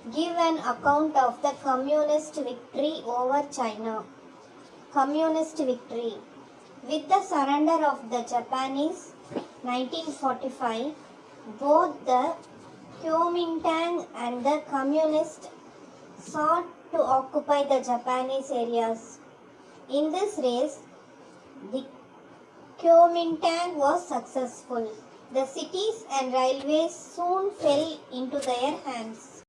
give an account of the communist victory over China. Communist victory. With the surrender of the Japanese 1945, both the Kuomintang and the communists sought to occupy the Japanese areas. In this race, the Kuomintang was successful. The cities and railways soon fell into their hands.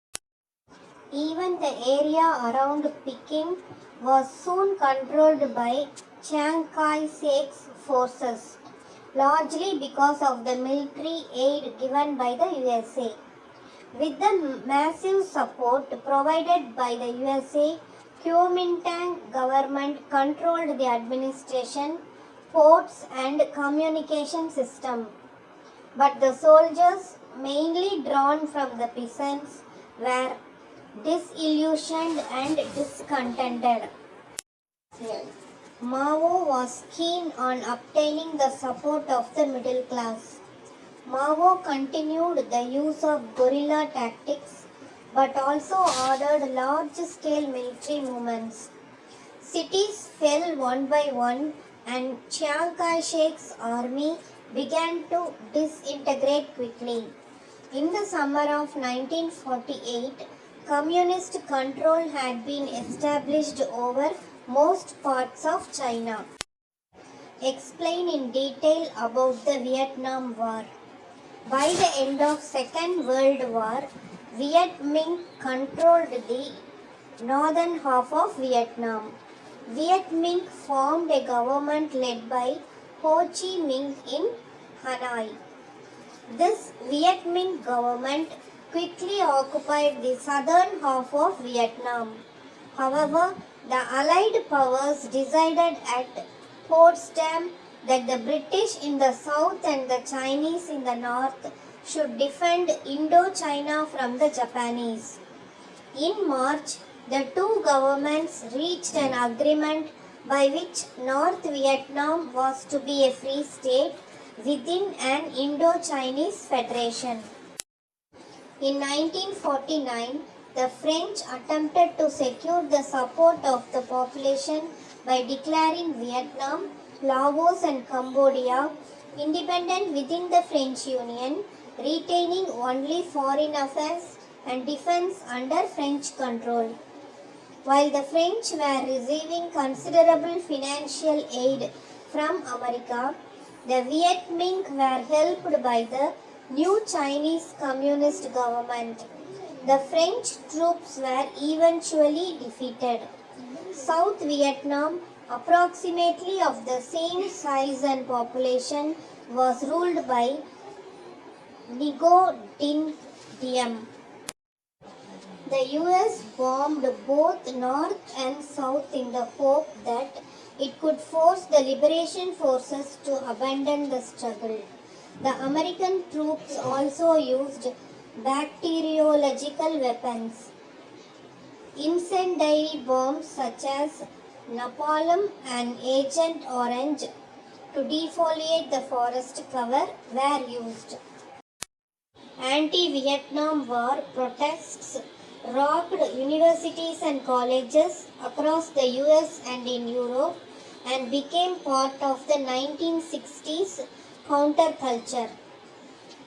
Even the area around Peking was soon controlled by Chiang Kai-shek's forces, largely because of the military aid given by the USA. With the massive support provided by the USA, Kuomintang government controlled the administration, ports and communication system. But the soldiers, mainly drawn from the peasants, were disillusioned and discontented. Mao was keen on obtaining the support of the middle class. Mao continued the use of guerrilla tactics but also ordered large-scale military movements. Cities fell one by one and Chiang Kai-shek's army began to disintegrate quickly. In the summer of 1948, communist control had been established over most parts of China. Explain in detail about the Vietnam War. By the end of Second World War, Viet Minh controlled the northern half of Vietnam. Viet Minh formed a government led by Ho Chi Minh in Hanoi. This Viet Minh government quickly occupied the southern half of Vietnam. However, the Allied powers decided at Potsdam that the British in the south and the Chinese in the north should defend Indochina from the Japanese. In March, the two governments reached an agreement by which North Vietnam was to be a free state within an Indo-Chinese federation. In 1949, the French attempted to secure the support of the population by declaring Vietnam, Laos and Cambodia independent within the French Union, retaining only foreign affairs and defense under French control. While the French were receiving considerable financial aid from America, the Viet Minh were helped by the new Chinese Communist government. The French troops were eventually defeated. South Vietnam, approximately of the same size and population, was ruled by Ngo Dinh Diem. The US bombed both north and south in the hope that it could force the liberation forces to abandon the struggle. The American troops also used bacteriological weapons. Incendiary bombs such as napalm and Agent Orange to defoliate the forest cover were used. Anti-Vietnam War protests rocked universities and colleges across the US and in Europe and became part of the 1960s counterculture.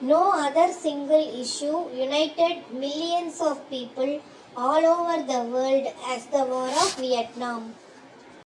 No other single issue united millions of people all over the world as the War of Vietnam.